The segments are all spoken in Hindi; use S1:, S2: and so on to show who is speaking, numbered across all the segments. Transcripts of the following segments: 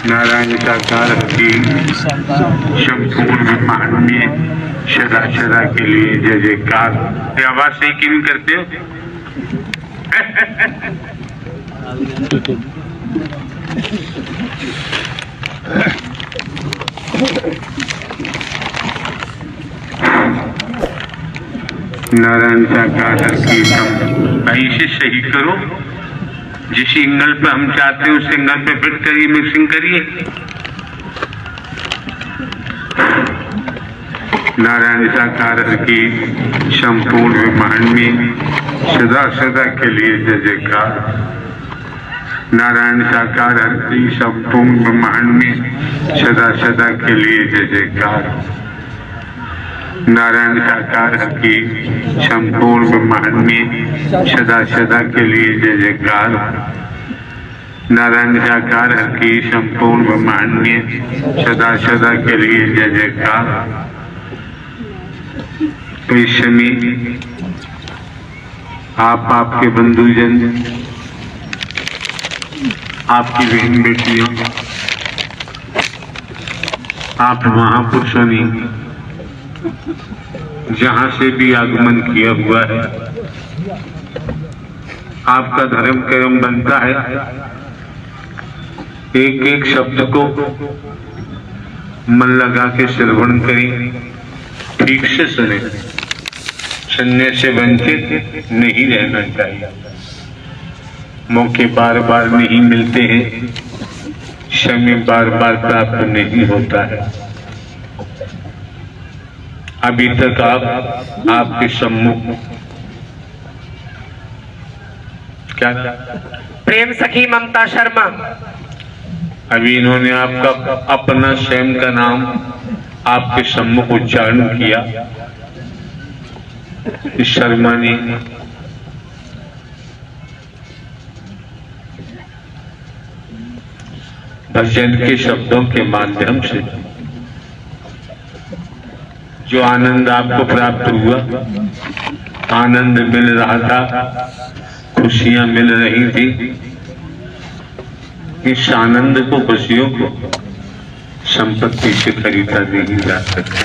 S1: नारायण साकार की संपूर्ण ब्रह्मांड में सदा सदा के लिए जय जयकार। आवाज सही क्यों नहीं करते हो? नारायण साकार की ऐसे सही करो, जिस एंगल पे हम चाहते हैं उस एंगल पे फिट करिए, मिक्सिंग करिए। नारायण साकार की संपूर्ण ब्रह्मांड में सदा सदा के लिए जय जयकार। नारायण साकार की संपूर्ण ब्रह्मांड में सदा सदा के लिए जय जयकार। नारायण साकार की संपूर्ण ब्रह्मांड में सदा सदा के लिए जय जयकार। नारायण साकार की संपूर्ण ब्रह्मांड में सदा सदा के लिए जय जयकार। तो इस समय आप, आपके बंधुजन, आपकी बहन बेटियों, आप महापुरुषों ने जहां से भी आगमन किया हुआ है, आपका धर्म कर्म बनता है एक एक शब्द को मन लगा के श्रवण करें, ठीक से सुने। सुनने से वंचित नहीं रहना चाहिए। मौके बार बार नहीं मिलते हैं, समय बार बार प्राप्त नहीं होता है। अभी तक आपके सम्मुख क्या
S2: प्रेम सखी ममता शर्मा,
S1: अभी इन्होंने आपका अपना स्वयं का नाम आपके सम्मुख उच्चारण किया। इस शर्मा ने भजन के शब्दों के माध्यम से जो आनंद आपको प्राप्त हुआ, आनंद मिल रहा था, खुशियां मिल रही थी, इस आनंद को, खुशियों को संपत्ति से खरीदा नहीं जा सकता।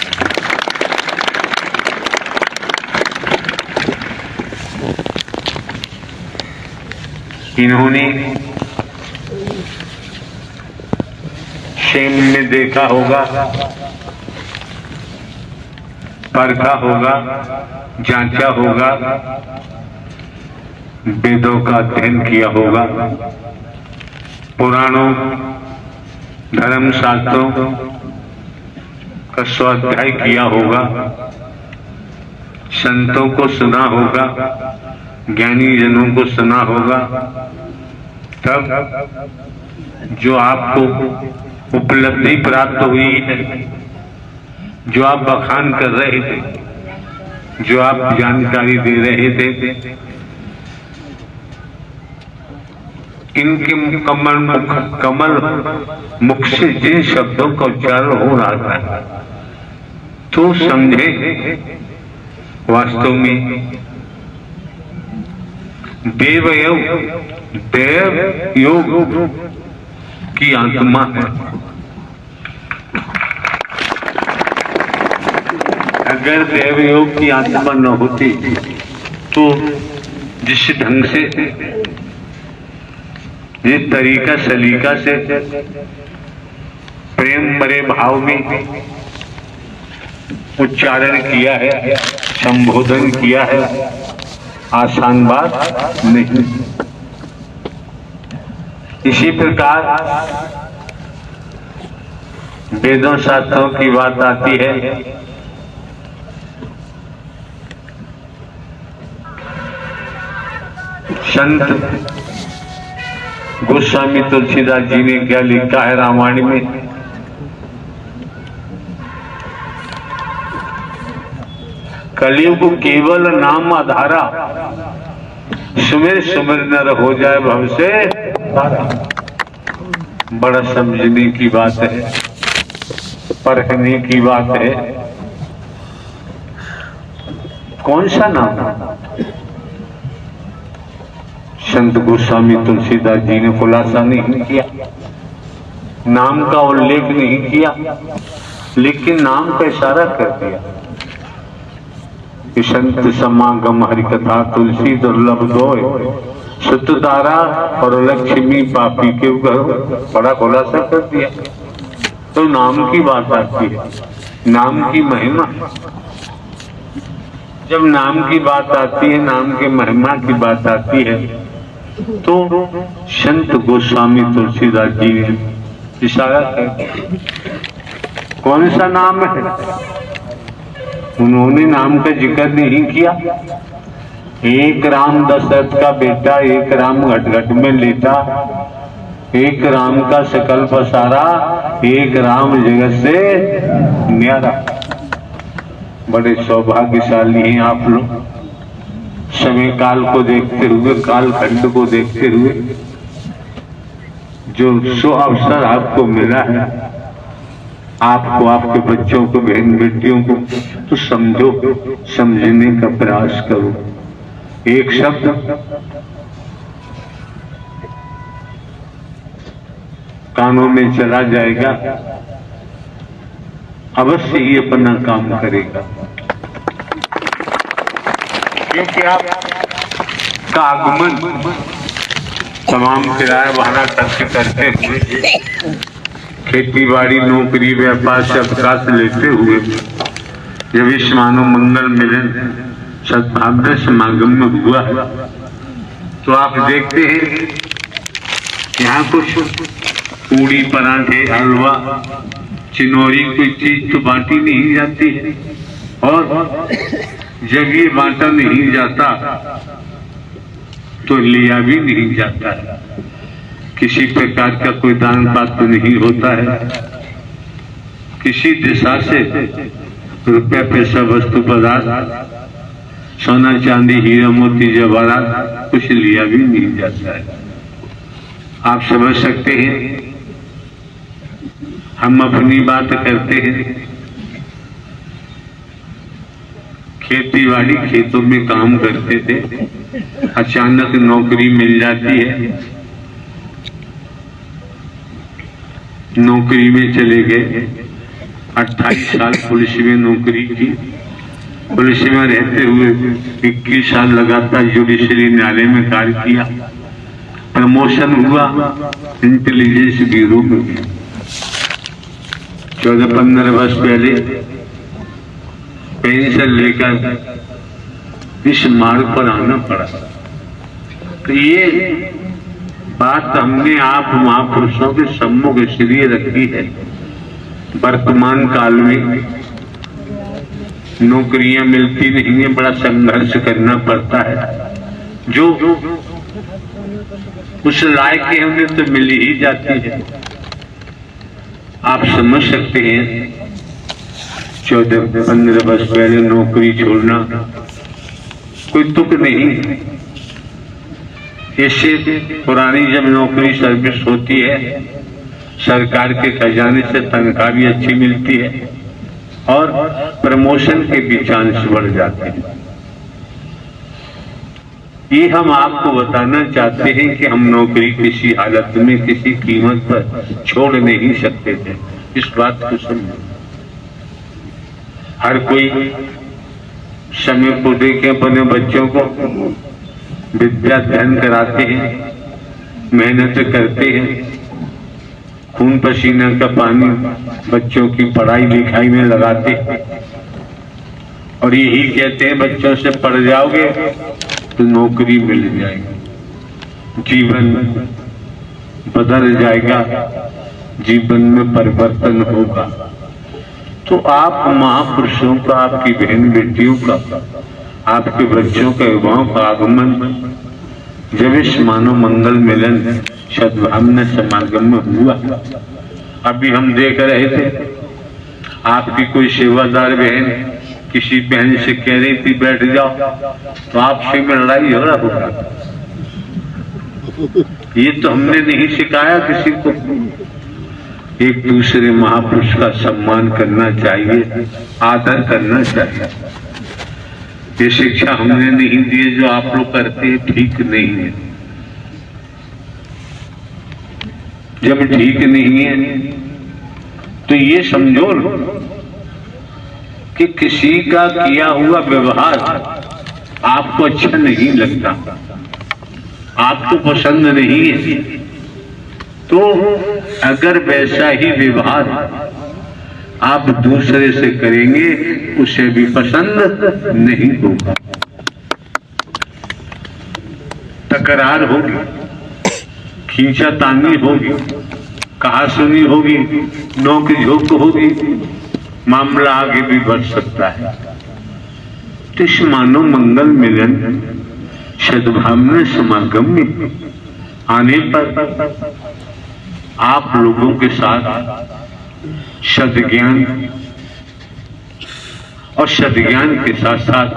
S1: इन्होंने शेम में देखा होगा, परखा होगा, जांचा होगा, वेदों का अध्ययन किया होगा, पुराणों, धर्म शास्त्रों का स्वाध्याय किया होगा, संतों को सुना होगा, ज्ञानी जनों को सुना होगा। तब जो आपको उपलब्धि प्राप्त हुई है, जो आप बखान कर रहे थे, जो आप जानकारी दे रहे थे, इनके कमल मुख से जिन शब्दों का उच्चारण हो रहा था, तो समझे वास्तव में देव योग की आत्मा है। अगर देव योग की आत्मा न होती तो जिस ढंग से, जिस तरीका सलीका से प्रेम भरे भाव में उच्चारण किया है, संबोधन किया है, आसान बात नहीं। इसी प्रकार वेदों शास्त्रों की बात आती है, संत गोस्वामी तुलसीदास जी ने क्या लिखा है रामायण में? कलयुग केवल नाम आधारा, सुमिर सुमिर नर हो जाए भव से तारा। बड़ा समझने की बात है, परखने की बात है। कौन सा नाम? संत गोस्वामी तुलसीदास जी ने खुलासा नहीं किया। नाम का उल्लेख नहीं किया, लेकिन नाम का इशारा कर दिया। संत समागम हरि कथा तुलसी दुर्लभ दोय, सुतधारा और लक्ष्मी पापी के घर, बड़ा खुलासा कर दिया। तो नाम की बात आती है, नाम की महिमा। जब नाम की बात आती है, नाम के महिमा की बात आती है, तो संत गोस्वामी तुलसीदास जी ने इशारा कर दिया। कौन सा नाम है? उन्होंने नाम का जिक्र नहीं किया। एक राम दशरथ का बेटा, एक राम घट घट में लेटा, एक राम का सकल पसारा, एक राम जगत से न्यारा। बड़े सौभाग्यशाली हैं आप लोग, समय काल को देखते हुए, काल खंड को देखते हुए जो सो अवसर आपको मिला है, आपको, आपके बच्चों को, बहन बेटियों को, तो समझो, समझने का प्रयास करो। एक शब्द कानों में चला जाएगा, अवश्य ही अपना काम करेगा। क्योंकि आपका आगमन तमाम किराया भाड़ा खर्च करते हुए, खेती बाड़ी, नौकरी, व्यापार से अवकाश लेते हुए, जब इस मानव मंगल मिलन सद्भावना समागम में हुआ, तो आप देखते हैं यहाँ कुछ पूड़ी, पराठे, हलवा, चिनौरी, कोई चीज तो बांटी नहीं जाती है। और जब ये बांटा नहीं जाता तो लिया भी नहीं जाता है। किसी प्रकार का कोई दान पात्र नहीं होता है। किसी दिशा से रुपया, पैसा, वस्तु पदार्थ, सोना चांदी, हीरा मोती, जवाहरात कुछ लिया भी नहीं जाता है। आप समझ सकते हैं, हम अपनी बात करते हैं, खेती बाड़ी, खेतों में काम करते थे, अचानक नौकरी मिल जाती है, नौकरी में चले गए। 28 साल पुलिस में नौकरी की, पुलिस में रहते हुए 21 साल लगातार जुडिशरी न्यायालय में कार्य किया, प्रमोशन हुआ इंटेलिजेंस ब्यूरो में। 14-15 वर्ष पहले पेंशन लेकर इस मार्ग पर आना पड़ा। तो ये बात हमने आप महापुरुषों के सम्मुख इसलिए रखी है, वर्तमान काल में नौकरियां मिलती नहीं है, बड़ा संघर्ष करना पड़ता है। जो उस लायक है उन्हें तो मिल ही जाती है। आप समझ सकते हैं, 14-15 वर्ष पहले नौकरी छोड़ना कोई तुक नहीं है। इससे पुरानी जब नौकरी सर्विस होती है, सरकार के खजाने से तनख्वाह भी अच्छी मिलती है और प्रमोशन के भी चांस बढ़ जाते हैं। ये हम आपको बताना चाहते हैं कि हम नौकरी किसी हालत में, किसी कीमत पर छोड़ नहीं सकते थे। इस बात को समझो। हर कोई समय को देखे, अपने बच्चों को विद्या अध्ययन कराते हैं, मेहनत करते हैं, खून पसीना का पानी बच्चों की पढ़ाई लिखाई में लगाते हैं और यही कहते हैं बच्चों से पढ़ जाओगे तो नौकरी मिल जाएगी, जीवन बदल जाएगा, जीवन में परिवर्तन होगा। तो आप महापुरुषों का, आपकी बहन बेटियों का, आपके बच्चों का, युवाओं का आगमन जब इस मानव मंगल मिलन सद्भावना समागम में हुआ, अभी हम देख रहे थे, आपकी कोई सेवादार बहन किसी बहन से कह रही थी बैठ जाओ, तो आपसे में लड़ाई झगड़ा होगा। ये तो हमने नहीं सिखाया किसी को। एक दूसरे महापुरुष का सम्मान करना चाहिए, आदर करना चाहिए। ये शिक्षा हमने नहीं दी, जो आप लोग करते हैं ठीक नहीं है। जब ठीक नहीं है तो ये समझो कि किसी का किया हुआ व्यवहार आपको अच्छा नहीं लगता, आपको पसंद नहीं है, तो अगर वैसा ही व्यवहार आप दूसरे से करेंगे उसे भी पसंद नहीं होगा, तकरार होगी, खींचातानी होगी, कहा सुनी होगी, नोक झोंक होगी, मामला आगे भी बढ़ सकता है। तो इस मानव मंगल मिलन सद्भावना समागम में आने पर आप लोगों के साथ सद्ज्ञान और सद्ज्ञान के साथ साथ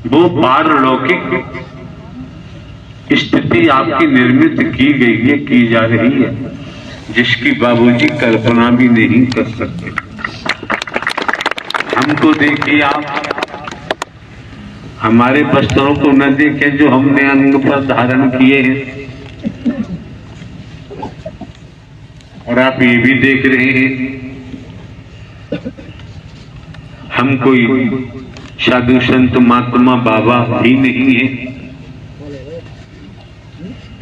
S1: वो पारलौकिक स्थिति आपकी निर्मित की गई है, की जा रही है, जिसकी बाबूजी कल्पना भी नहीं कर सकते। हमको देखिए, आप हमारे वस्त्रों को न देखें जो हमने अंग पर धारण किए हैं, और आप ये भी देख रहे हैं हम कोई साधु संत महात्मा बाबा भी नहीं है,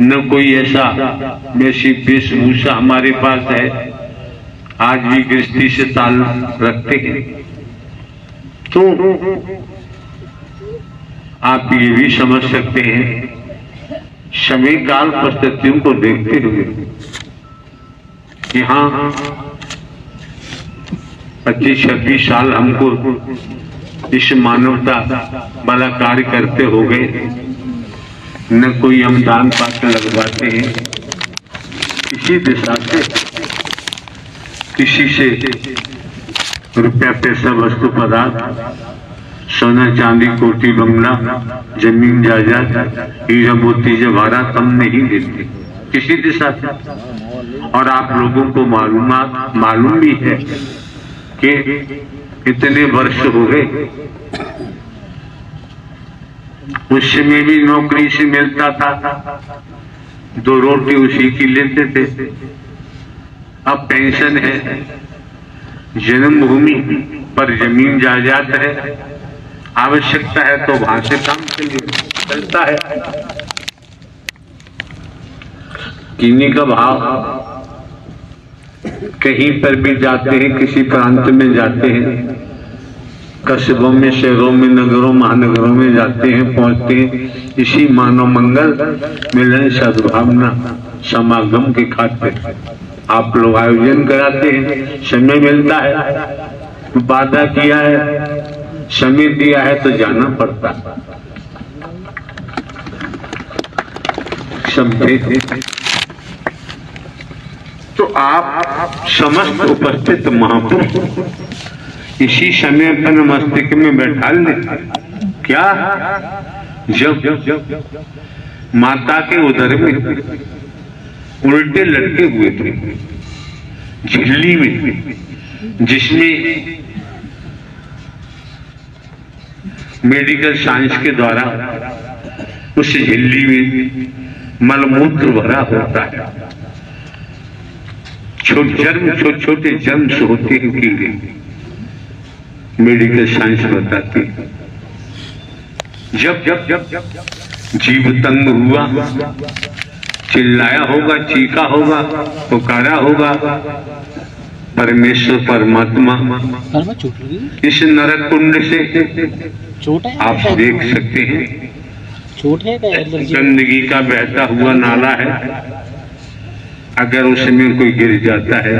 S1: न कोई ऐसा वैसी वेशभूषा हमारे पास है, आज भी गृहस्थी से ताल्लुक रखते हैं। तो आप ये भी समझ सकते हैं समय काल परिस्थितियों को देखते हुए यहाँ 25-26 साल हमको इस मानवता वाला कार्य करते हो गए, न कोई हम दान पात्र लगवाते हैं, किसी दिशा से किसी से रुपया पैसा वस्तु पदार्थ सोना चांदी कोठी बंगला जमीन जायदाद हीरा मोती जवाहरात हम नहीं देते किसी दिशा से। और आप लोगों को मालूम भी है कि इतने वर्ष हो गए, उस समय भी नौकरी से मिलता था, 2 रोटी उसी की लेते थे। अब पेंशन है, जन्मभूमि पर जमीन जायदाद है, आवश्यकता है तो वहां से काम चलता है। चीनी का भाव कहीं पर भी जाते हैं, किसी प्रांत में जाते हैं, कस्बों में, शहरों में, नगरों महानगरों में जाते हैं, पहुंचते हैं, इसी मानव मंगल मिलन सद्भावना समागम के खातिर आप लोग आयोजन कराते हैं। समय मिलता है, वादा किया है, समय दिया है तो जाना पड़ता। समझे? तो आप समस्त उपस्थित महापुरुष इसी समय अपन मस्तिष्क में बैठा ले क्या, जब माता के उदर में उल्टे लटके हुए थे झिल्ली में, जिसमें मेडिकल साइंस के द्वारा उस झिल्ली में मलमूत्र भरा होता है, छोटे जर्म्स होते हैं कीड़े, मेडिकल साइंस बताती है। जब जीव तंग हुआ, चिल्लाया होगा, चीखा होगा, पुकारा होगा, परमेश्वर परमात्मा इस नरक कुंड से आप देख सकते हैं गंदगी का बहता हुआ नाला है। अगर उसमें कोई गिर जाता है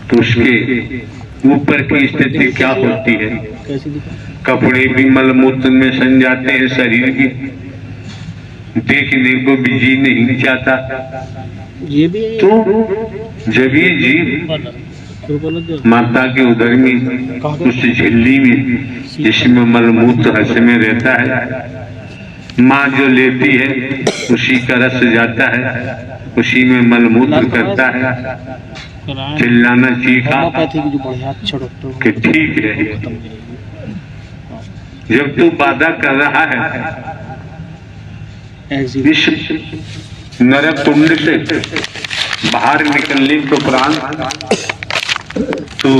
S1: तो उसके ऊपर की स्थिति क्या होती है, कपड़े भी मलमूत्र में सन जाते हैं, शरीर की देखने को भी जी नहीं चाहता। तो जब ये जीव माता के उदर में उस झिल्ली में जिसमें मलमूत्र हस में रहता है, माँ जो लेती है उसी का रस जाता है, उसी में मलमूत्र करता है, चिल्लाना चीखा कि ठीक है। जब तू वादा कर रहा है इस नरक कुंड से बाहर निकलने के उपरांत तू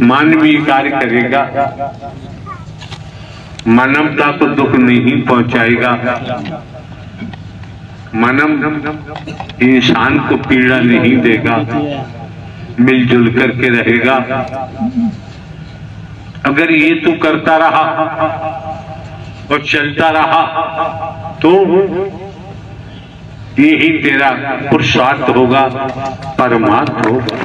S1: मानवीय कार्य करेगा, मानवता को दुख नहीं पहुंचाएगा, मानव इंसान को पीड़ा नहीं देगा, मिलजुल करके रहेगा। अगर ये तू करता रहा और चलता रहा तो यही तेरा पुरुषार्थ होगा, परमार्थ होगा।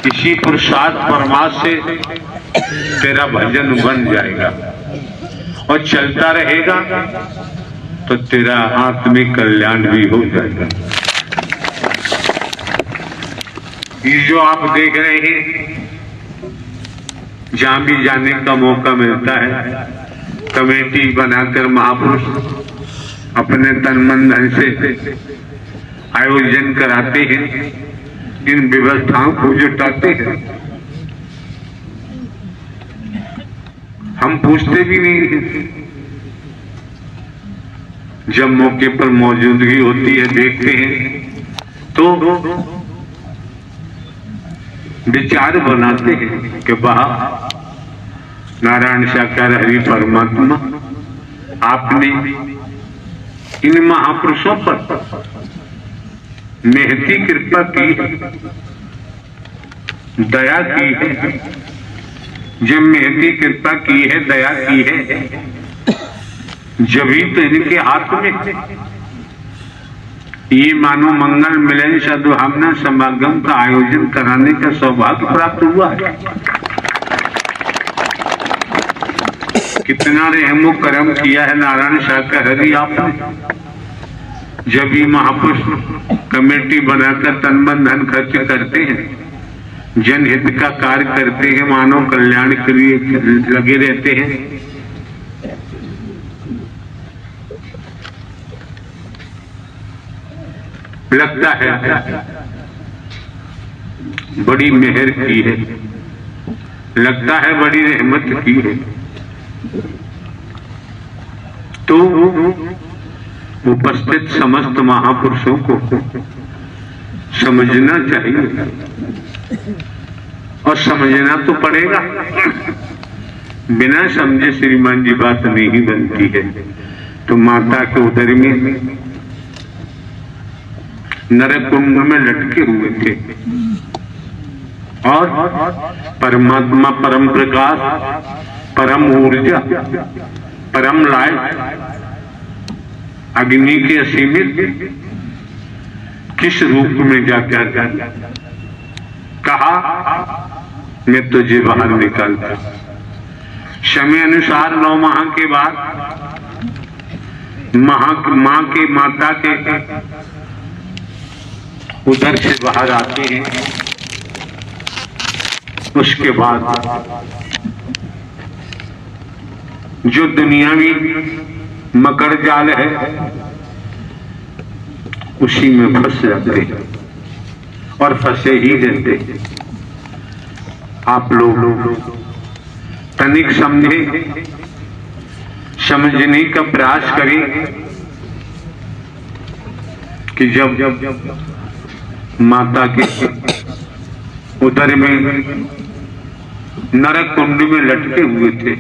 S1: इसी पुरुषार्थ परमार्थ से तेरा भजन बन जाएगा और चलता रहेगा तो तेरा आत्मिक कल्याण भी हो जाएगा। ये जो आप देख रहे हैं, जहां भी जाने का मौका मिलता है, कमेटी बनाकर महापुरुष अपने तन मन धन से आयोजन कराते हैं, इन व्यवस्थाओं को जुटाते हैं। हम पूछते भी नहीं हैं, जब मौके पर मौजूदगी होती है देखते हैं तो विचार बनाते हैं कि वाह नारायण साकार हरि परमात्मा, आपने इन महापुरुषों पर महती कृपा की है, दया की है। जब महती कृपा की है, दया की है, जभी तो इनके हाथ में ये मानो मंगल मिलन सद्भावना समागम का आयोजन कराने का सौभाग्य प्राप्त हुआ है। कितना रहमो करम किया है नारायण साकार हरि आपने, जब ये महापुरुष कमेटी बनाकर तन मन धन खर्च करते हैं, जनहित का कार्य करते हैं, मानव कल्याण के लिए लगे रहते हैं। लगता है बड़ी मेहर की है, लगता है बड़ी रहमत की है। तो उपस्थित समस्त महापुरुषों को समझना चाहिए और समझना तो पड़ेगा। बिना समझे श्रीमान जी बात नहीं बनती है। तो माता के उदर में नरक कुंड में लटके हुए थे और परमात्मा, परम प्रकाश, परम ऊर्जा, परम लाइट, अग्नि के असीमित किस रूप में जाकर कहा मैं तुझे बाहर निकालता। समय अनुसार 9 माह के बाद मां के माता के उधर से बाहर आते हैं। उसके बाद जो दुनियावी मकर जाल है उसी में फंस जाते हैं और फंसे ही रहते हैं। आप लोग तनिक समझे, समझने का प्रयास करें कि जब माता के उदर में नरक कुंड में लटके हुए थे,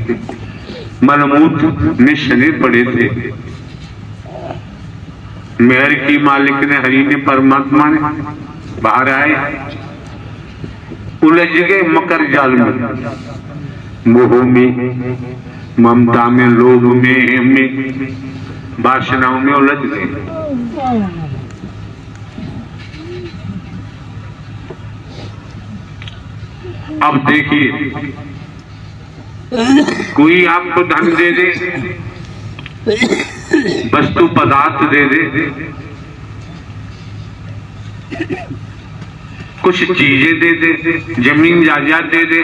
S1: मलमूत्र में सने पड़े थे, मेहर की मालिक ने, हरि ने, परमात्मा ने बाहर आए, उलझ गए मकर जाल में, मोह में, ममता में, लोभ में, वासनाओं में उलझ गए। अब देखिए, कोई आपको धन दे दे, वस्तु पदार्थ दे दे, कुछ चीजें दे दे, जमीन जायदाद दे दे,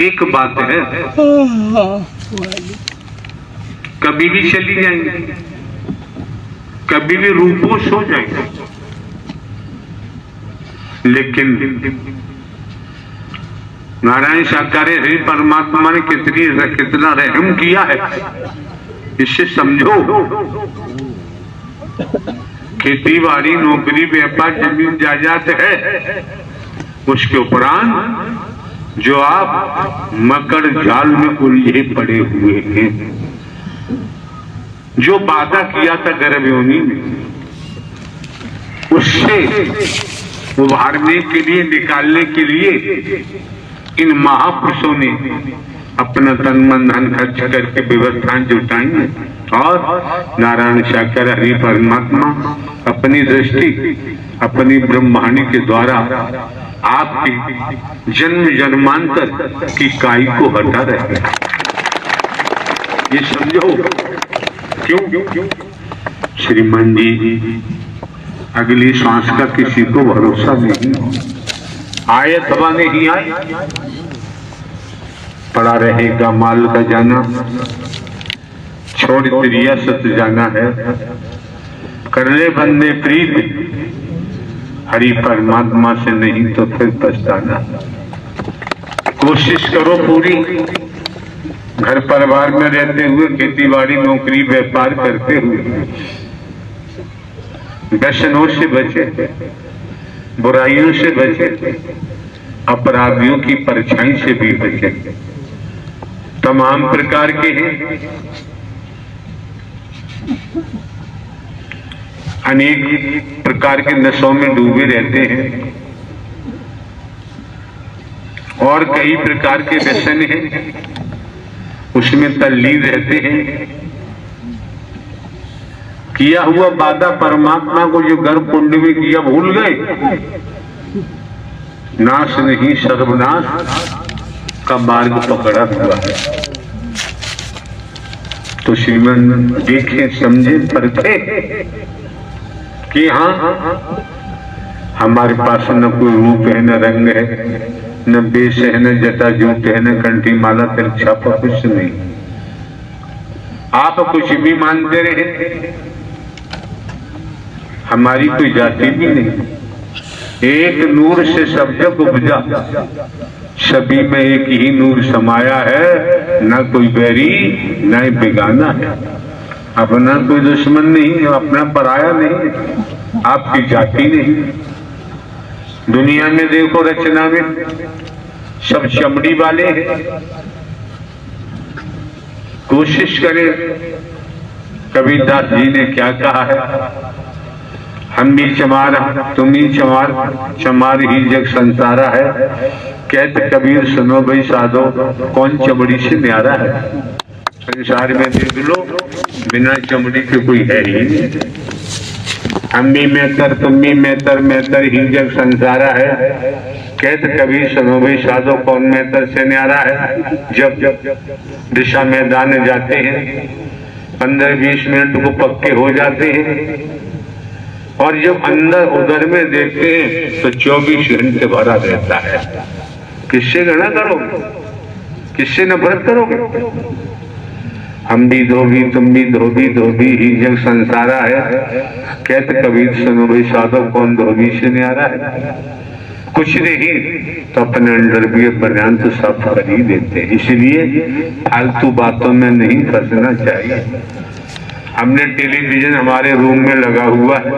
S1: एक बात है, कभी भी चली जाएंगे, कभी भी रूपोश हो जाएंगे। लेकिन नारायण साकार हरि परमात्मा ने कितना रहम किया है इससे समझो, खेती बाड़ी नौकरी व्यापार जमीन जायदाद है, उसके उपरांत जो आप मकर जाल में उलझे पड़े हुए हैं, जो वादा किया था गर्भयोनि में, उससे उभारने के लिए, निकालने के लिए इन महापुरुषों ने अपना तन मन धन खर्च करके व्यवस्थाएं जुटाई और नारायण साकार हरि परमात्मा अपनी दृष्टि, अपनी ब्रह्मांड के द्वारा आपके जन्म जन्मांतर की काई को हटा रहे हैं। ये समझो क्यों? श्रीमान जी, अगली सांस का किसी को भरोसा नहीं, आए अथवा नहीं आए, पड़ा रहेगा माल का जाना, छोड़ त्रिया सत जाना है, कर ले बंदे प्रीत हरि परमात्मा से, नहीं तो फिर पछताना। कोशिश करो पूरी, घर परिवार में रहते हुए, खेती बाड़ी नौकरी व्यापार करते हुए व्यसनों से बचे, बुराइयों से बचे, अपराधियों की परछाई से भी बचे। तमाम प्रकार के हैं, अनेक प्रकार के नशों में डूबे रहते हैं और कई प्रकार के व्यसन हैं, उसमें तल्लीन रहते हैं। किया हुआ वादा परमात्मा को जो गर्भ कुंड में किया भूल गए, नाश नहीं सर्वनाश का मार्ग पकड़ा हुआ है। तो श्रीमन देखे, समझे, परखे कि हाँ, हमारे पास न कोई रूप है, न रंग है, न बेश है, न जटा जूट है, न कंठी माला तिरछापा, कुछ नहीं। आप कुछ भी मानते रहे, हमारी कोई जाति भी नहीं। एक नूर से सब जग उपजा, सभी में एक ही नूर समाया है, न कोई बैरी न बेगाना है। अपना कोई दुश्मन नहीं, अपना पराया नहीं, आपकी जाति नहीं। दुनिया में देखो, रचना में सब चमड़ी वाले हैं। कोशिश करें, कबीरदास जी ने क्या कहा है, हम भी चमार तुम ही चमार, चमार ही जग संसारा है। कहते कबीर सुनो भाई साधो, कौन चमड़ी से न्यारा है। संसार में देख लो, बिना चमड़ी के कोई है ही नहीं। हम भी मेहतर तुम भी मेहतर, मेहतर ही जग संसारा है। कहते कबीर सुनो भाई साधो, कौन मेहतर से न्यारा है। जब दिशा मैदान जाते हैं, 15-20 मिनट को पक्के हो जाते हैं, और जब अंदर उधर में देखते हैं तो 24 घंटे भरा रहता है। किससे गणना करोगे, किससे नफरत करोगे। हम भी धोबी तुम भी धोबी, धोबी ही जग संसारा है। कहते कबीर सुनो भाई साधो, कौन धोबी से न्यारा है। कुछ नहीं तो अपने अंडर भी बनियान तो साफ कर ही देते हैं। इसलिए फालतू बातों में नहीं फंसना चाहिए। हमने टेलीविजन हमारे रूम में लगा हुआ है,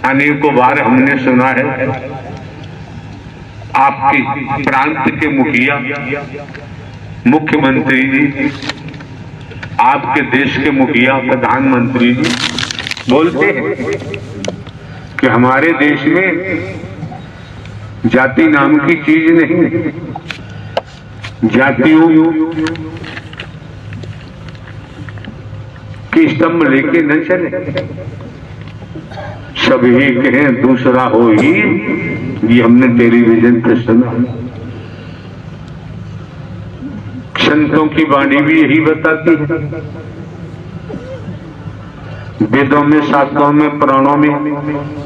S1: अनेकों बार हमने सुना है आपके प्रांत के मुखिया, मुख्यमंत्री जी, आपके देश के मुखिया, प्रधानमंत्री जी बोलते हैं कि हमारे देश में जाति नाम की चीज नहीं, जातियों की स्तंभ लेके न चले, सब एक हैं दूसरा हो ही। ये हमने टेलीविजन पे सुना। संतों की वाणी भी यही बताती है। वेदों में, शास्त्रों में, पुराणों में,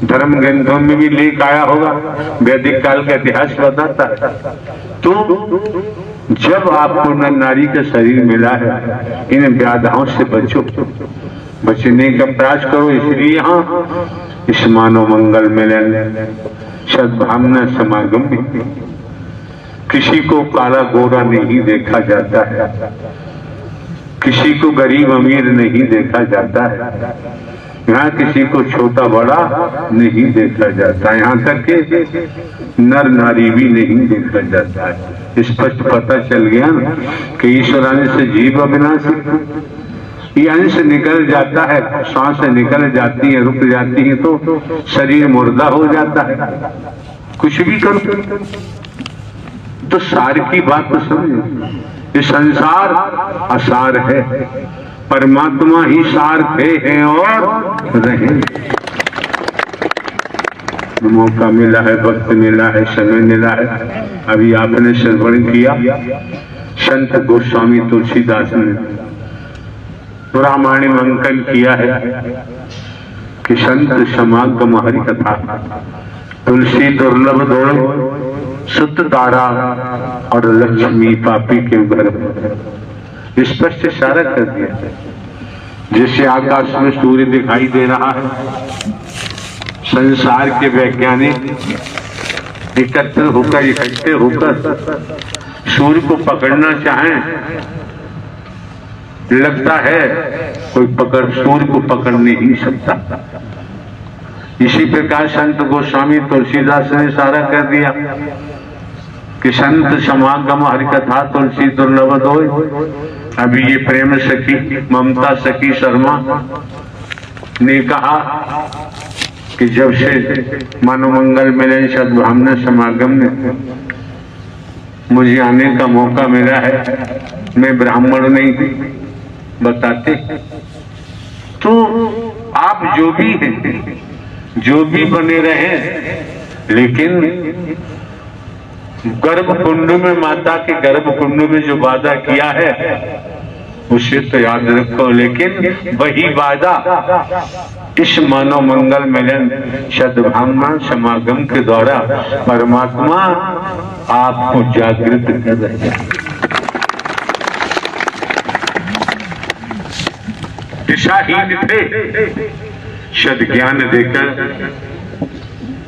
S1: धर्म ग्रंथों में भी लेख आया होगा। वैदिक काल का इतिहास बताता है। तो जब आपको नारी का शरीर मिला है, इन व्याधाओं से बचो, बचने का प्रयास करो। इसलिए यहाँ इस मानव मंगल मिलन, सद्भावना समागम में किसी को काला गोरा नहीं देखा जाता है, किसी को गरीब अमीर नहीं देखा जाता है, यहाँ किसी को छोटा बड़ा नहीं देखा जाता, यहाँ तक कि नर नारी भी नहीं देखा जाता है। स्पष्ट पता चल गया ना कि ईश्वर अंश से जीव अविनाशी, ये अंश निकल जाता है, सांस निकल जाती है, रुक जाती है तो शरीर मुर्दा हो जाता है। कुछ भी करो तो सार की बात तो समझो, ये संसार असार है, परमात्मा ही सार थे हैं और रहें। मौका मिला है, वक्त मिला है, समय मिला है। अभी आपने श्रवण किया संत गोस्वामी तुलसीदास ने रामायण अंकन किया है कि संत समागम हरि कथा, तुलसी दुर्लभ दो, सुत तारा और लक्ष्मी पापी के घर। स्पष्ट इशारा कर दिया, जैसे आकाश में सूर्य दिखाई दे रहा है, संसार के वैज्ञानिक एकत्र होकर, इकट्ठे होकर सूर्य को पकड़ना चाहें, लगता है कोई सूर्य को पकड़ नहीं सकता। इसी प्रकार संत गोस्वामी तुलसीदास ने इशारा कर दिया कि संत समागम हरि कथा तुलसी दुर्लभ दोय। अभी ये प्रेम सखी ममता सखी शर्मा ने कहा कि जब से मनोमंगल मिलन सद्भावना समागम में मुझे आने का मौका मिला है, मैं ब्राह्मण नहीं बताते, तो आप जो भी हैं, जो भी बने रहे, लेकिन गर्भकुंड में, माता के गर्भकुंड में जो वादा किया है उसे तो याद रखो। लेकिन वही वादा इस मानव मंगल मिलन सद्भावना समागम के द्वारा परमात्मा आपको जागृत कर रहे हैं। दिशाहीन थे, सद ज्ञान देकर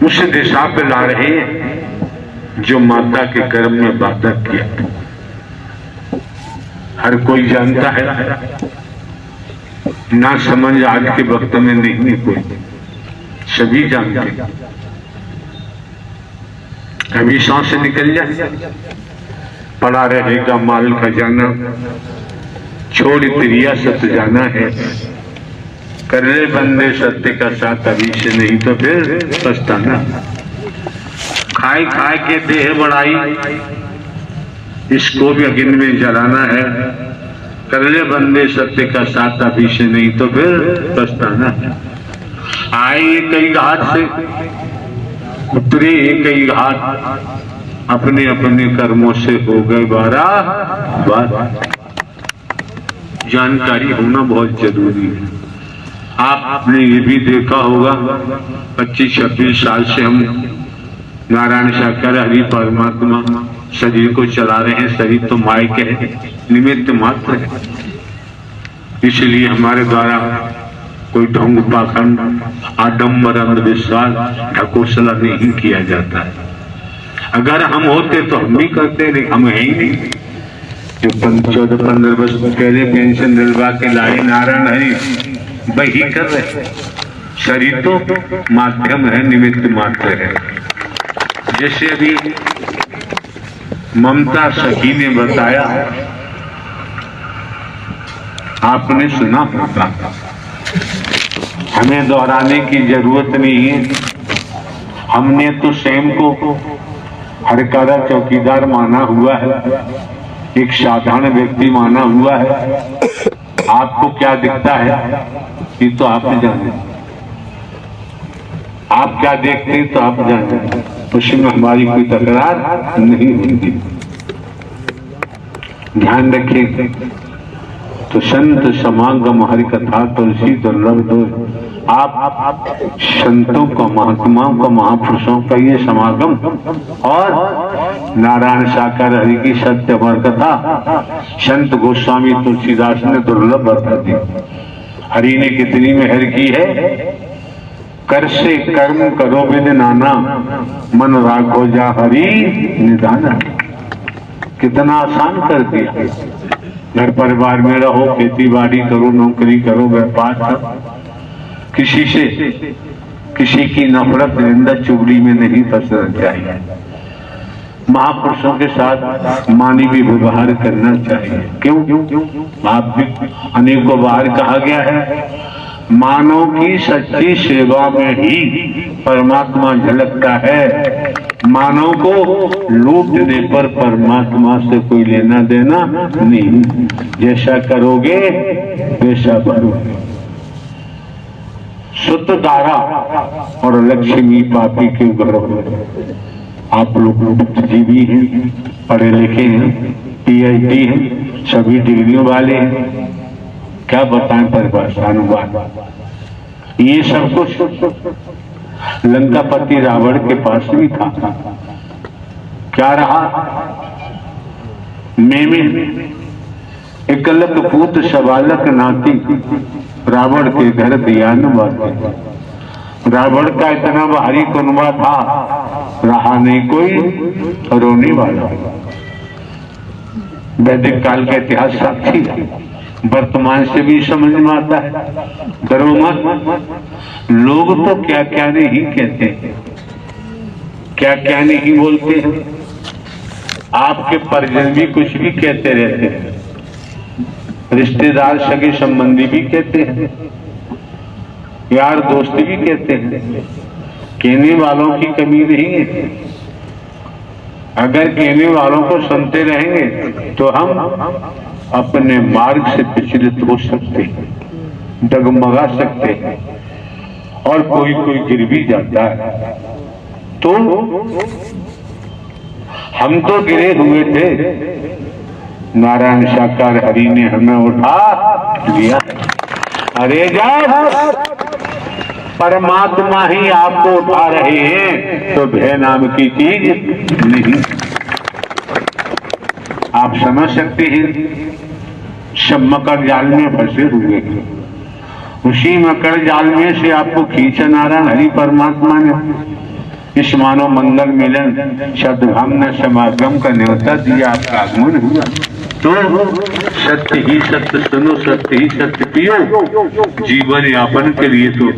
S1: उस दिशा पे ला रहे हैं जो माता के गर्भ में वादा किया। हर कोई जानता है, ना समझ आज के वक्त में नहीं कोई, सभी जानते हैं। अभी सांस निकल जाए, पड़ा रहेगा माल खजाना, छोड़ त्रिया सत जाना है, कर ले बंदे सत्य का साथ अभी से, नहीं तो फिर पछताना। खाए खाए के देह बढ़ाई, इसको भी अग्नि में जलाना है, कर ले बंदे सत्य का साथ अभी से, नहीं तो फिर पछताना है। आए कई घाट से, उतरे कई घाट, अपने अपने कर्मों से हो गए बार। जानकारी होना बहुत जरूरी है। आपने ये भी देखा होगा 25-26 साल से हम नारायण साकार हरि परमात्मा शरीर को चला रहे हैं। शरीर तो मायके है, निमित्त मात्र है, इसलिए हमारे द्वारा कोई ढोंग पाखंड आडम्बर अंधविश्वास ढकोसला नहीं किया जाता है। अगर हम होते तो हम भी करते, लेकिन हम है ही नहीं। जो 14-15 वर्ष पहले पेंशन दिलवा के लाए नारायण हरि, वही कर रहे। शरीर तो माध्यम है, निमित्त मात्र है। जैसे अभी ममता सखी ने बताया, आपने सुना होगा, हमें दोहराने की जरूरत नहीं है। हमने तो स्वयं को हरकारा चौकीदार माना हुआ है, एक साधारण व्यक्ति माना हुआ है। आपको क्या दिखता है ये तो आप जाने, आप क्या देखते हैं तो आप जाने, उसमें हमारी कोई तकरार नहीं होती। ध्यान रखिए। तो संत समागम हरि कथा तुलसी दुर्लभ दो। आप संतों का, महात्माओं का, महापुरुषों का ये समागम और नारायण साकार हरि की सत्य हरि कथा संत गोस्वामी तुलसीदास ने दुर्लभ बता दी। हरि ने कितनी मेहर की है। कर से कर्म करो विद नाना, मन राखो जा हरि निधाना। कितना आसान कर दिया। घर परिवार में रहो, खेती बाड़ी करो, नौकरी करो, व्यापार करो, किसी से किसी की नफरत निंदा चुगली में नहीं फंसना चाहिए। महापुरुषों के साथ मानवीय व्यवहार करना चाहिए। क्यों? आप भी अनेकों बार कहा गया है, मानव की सच्ची सेवा में ही परमात्मा झलकता है। मानव को लूटने पर परमात्मा से कोई लेना देना नहीं। जैसा करोगे वैसा भरोगे। शुद्ध धारा और लक्ष्मी पापी के घरों में आप लोग बुद्धिजीवी हैं, पढ़े लिखे हैं, पीएचडी हैं, सभी डिग्रियों वाले हैं। क्या बताएं परिभाषा अनुवाद। ये सब कुछ लंकापति रावण के पास भी था। क्या रहा? में एकलक पूत सबालक नाती रावण के घर दिया नवाती। रावण का इतना भारी कुनबा था, रहा नहीं कोई रोने वाला। वैदिक काल का इतिहास साक्षी है, वर्तमान से भी समझ में आता है। डरो मत, लोग तो क्या क्या नहीं कहते हैं, क्या क्या नहीं बोलते हैं। आपके परिजन भी कुछ भी कहते रहते हैं, रिश्तेदार सगे संबंधी भी कहते हैं, यार दोस्त भी कहते हैं। कहने वालों की कमी नहीं है। अगर कहने वालों को सुनते रहेंगे तो हम अपने मार्ग से विचलित हो सकते हैं, डगमगा सकते हैं, और कोई कोई गिर भी जाता है। तो हम तो गिरे हुए थे, नारायण साकार हरि ने हमें उठा लिया। अरे जाओ, परमात्मा ही आपको उठा रहे हैं, तो भय नाम की चीज नहीं। आप समझ सकते हैं, सब मकर जाल में फंसे हुए हैं। उसी मकर जाल में से आपको खींचा नारायण हरि परमात्मा ने इस मानव मंगल मिलन सद्भावना समागम का न्योता दिया, आपका आगमन हुआ। तो सत्य ही सत्य सुनो, सत्य ही सत्य पियो। जीवन यापन के लिए तो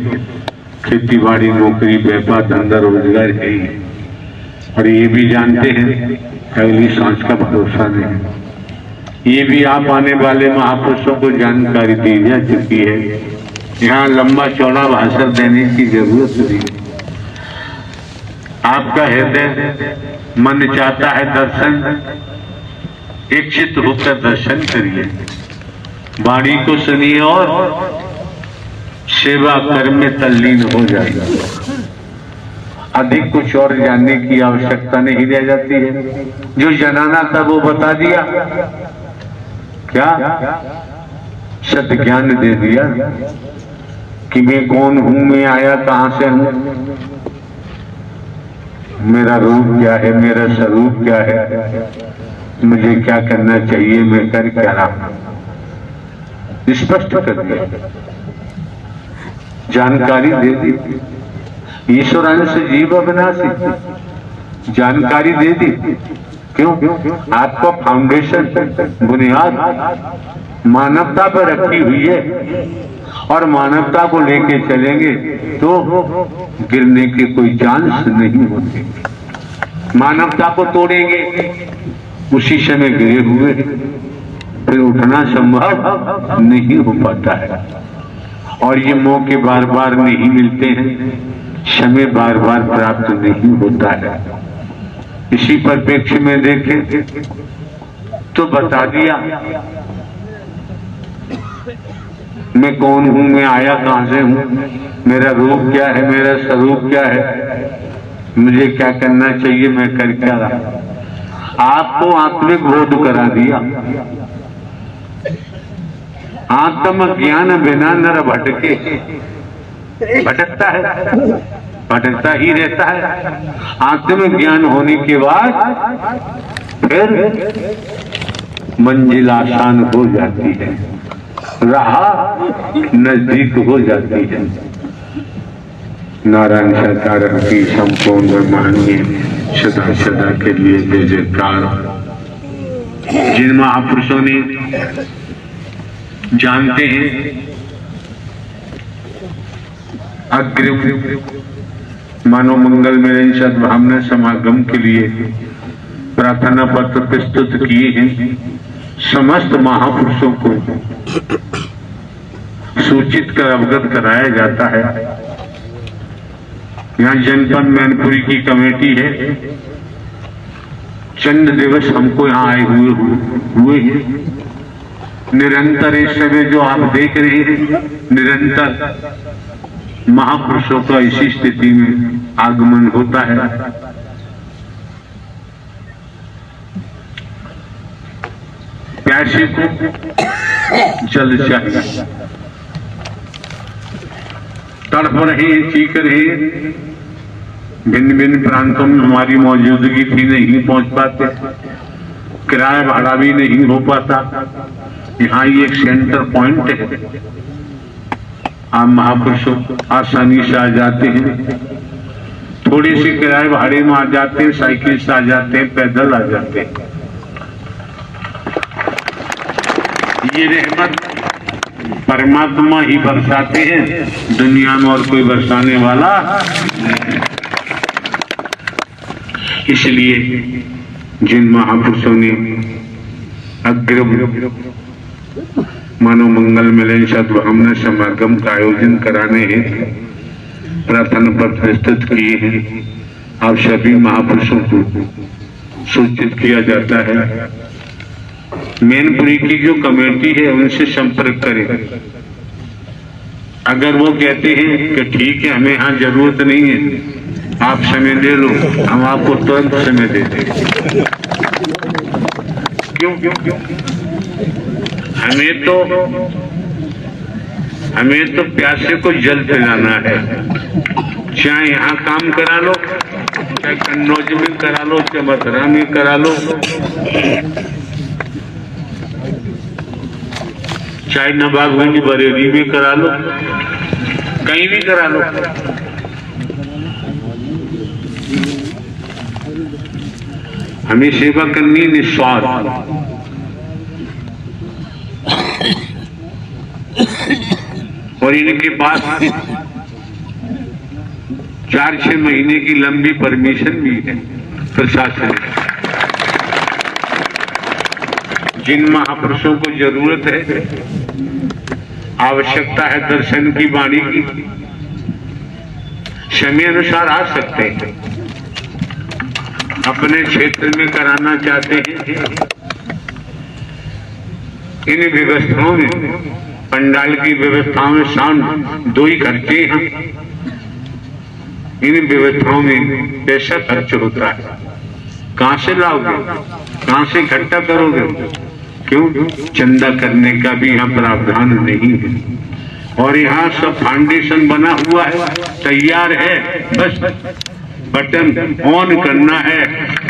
S1: खेती बाड़ी, नौकरी, व्यापार, धंधा, रोजगार है ही। और ये भी जानते हैं अगली सांस का भरोसा नहीं। ये भी आप आने वाले महापुरुषों को जानकारी दी जा चुकी है। यहाँ लंबा चौड़ा भाषण देने की जरूरत नहीं। आपका हृदय मन चाहता है दर्शन, इच्छित होकर दर्शन करिए, वाणी को सुनिए और सेवा कर्म में तल्लीन हो जाएगा। अधिक कुछ और जानने की आवश्यकता नहीं रह जाती है। जो जनाना था वो बता दिया, क्या सत्य ज्ञान दे दिया कि मैं कौन हूं, मैं आया कहां से हूं, मेरा रूप क्या है, मेरा स्वरूप क्या है, मुझे क्या करना चाहिए, मैं कर क्या रहा हूं, स्पष्ट कर दिया, जानकारी दे दी। ईश्वरांश जीव अविनाशी, जानकारी दे दी। क्यों? आपको फाउंडेशन, बुनियाद मानवता पर रखी हुई है, और मानवता को लेके चलेंगे तो गिरने के कोई चांस नहीं होते। मानवता को तोड़ेंगे, उसी समय गिरे हुए, फिर उठना संभव नहीं हो पाता है। और ये मौके बार बार नहीं मिलते हैं, समय बार बार प्राप्त नहीं होता है। इसी परिप्रेक्ष्य में देखें तो बता दिया मैं कौन हूं, मैं आया कहां से हूं, मेरा रूप क्या है, मेरा स्वरूप क्या है, मुझे क्या करना चाहिए, मैं कर क्या रहा। आपको आत्मिक बोध करा दिया। आत्म ज्ञान बिना नर भटके, भटकता है, भटकता ही रहता है। आत्म ज्ञान होने के बाद फिर मंजिल आसान हो जाती है, राह नजदीक हो जाती है। नारायण सरकार की संपूर्ण मानिए सदा सदा के लिए जय जयकार। जिन महापुरुषों ने जानते हैं अग्रिम मानव मंगल मिलन सद्भावना समागम के लिए प्रार्थना पत्र प्रस्तुत किए हैं, समस्त महापुरुषों को सूचित कर अवगत कराया जाता है। यहाँ जनपद मैनपुरी की कमेटी है, चंद दिवस हमको यहाँ आए हुए हैं। निरंतर इस समय जो आप देख रहे हैं, निरंतर महापुरुषों का इसी स्थिति में आगमन होता है। प्यासे को जल चाहिए, तड़प रहे, चीख रहे, भिन्न भिन्न प्रांतों में हमारी मौजूदगी थी, नहीं पहुंच पाते, किराया भाड़ा भी नहीं हो पाता। यहाँ ये एक सेंटर पॉइंट है, आप महापुरुषों आसानी से आ जाते हैं, थोड़ी सी किराए भाड़े में आ जाते हैं, साइकिल से आ जाते हैं, पैदल आ जाते हैं। ये रहमत परमात्मा ही बरसाते हैं, दुनिया में और कोई बरसाने वाला नहीं। इसलिए जिन महापुरुषों ने अग्रिम मानव मंगल मिलन सद्भावना समागम का आयोजन कराने हैं, प्रार्थना पत्र प्रस्तुत किए हैं, आप सभी महापुरुषों को सूचित किया जाता है। मैनपुरी की जो कमेटी है उनसे संपर्क करें। अगर वो कहते हैं कि ठीक है, हमें यहाँ जरूरत नहीं है, आप समय दे लो, हम आपको तुरंत समय दे देंगे। क्यों क्यों क्यों हमें तो प्यासे को जल पिलाना है। चाहे यहाँ काम करा लो, चाहे कन्नौज में करा लो, चाहे मथुरा में करा लो, चाहे नवाबगंज बरेली में करा लो, कहीं भी करा लो। हमें सेवा करनी निस्वार्थ, और इनके पास 4-6 महीने की लंबी परमिशन भी है प्रशासन। जिन महापुरुषों को जरूरत है, आवश्यकता है दर्शन की, वाणी की, समय अनुसार आ सकते हैं। अपने क्षेत्र में कराना चाहते हैं, इन व्यवस्थाओं में, पंडाल की व्यवस्थाओं में साउंड 2 ही खर्चे हैं, इन व्यवस्थाओं में पैसा खर्च होता है। कहां से लाओगे, कहां से इकट्ठा करोगे? क्यों? चंदा करने का भी यहाँ प्रावधान नहीं है। और यहाँ सब फाउंडेशन बना हुआ है, तैयार है, बस बटन ऑन करना है,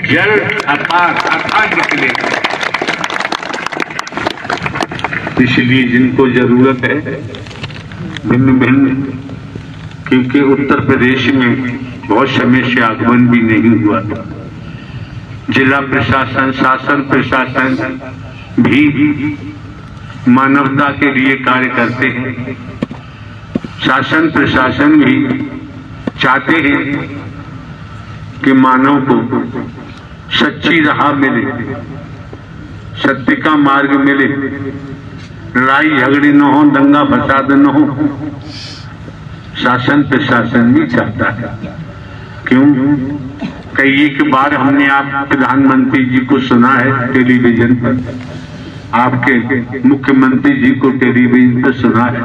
S1: जल अथाह निकलेगा। इसलिए जिनको जरूरत है, भिन्न भिन्न, क्योंकि उत्तर प्रदेश में बहुत समय से आगमन भी नहीं हुआ, जिला प्रशासन, शासन प्रशासन भी मानवता के लिए कार्य करते हैं। शासन प्रशासन भी चाहते हैं कि मानव को सच्ची राह मिले, सत्य का मार्ग मिले, लड़ाई झगड़े न हो, दंगा फसाद न हो। शासन प्रशासन भी चाहता है। क्यों? कई एक बार हमने आप प्रधानमंत्री जी को सुना है टेलीविजन पर, आपके मुख्यमंत्री जी को टेलीविजन पर सुना है।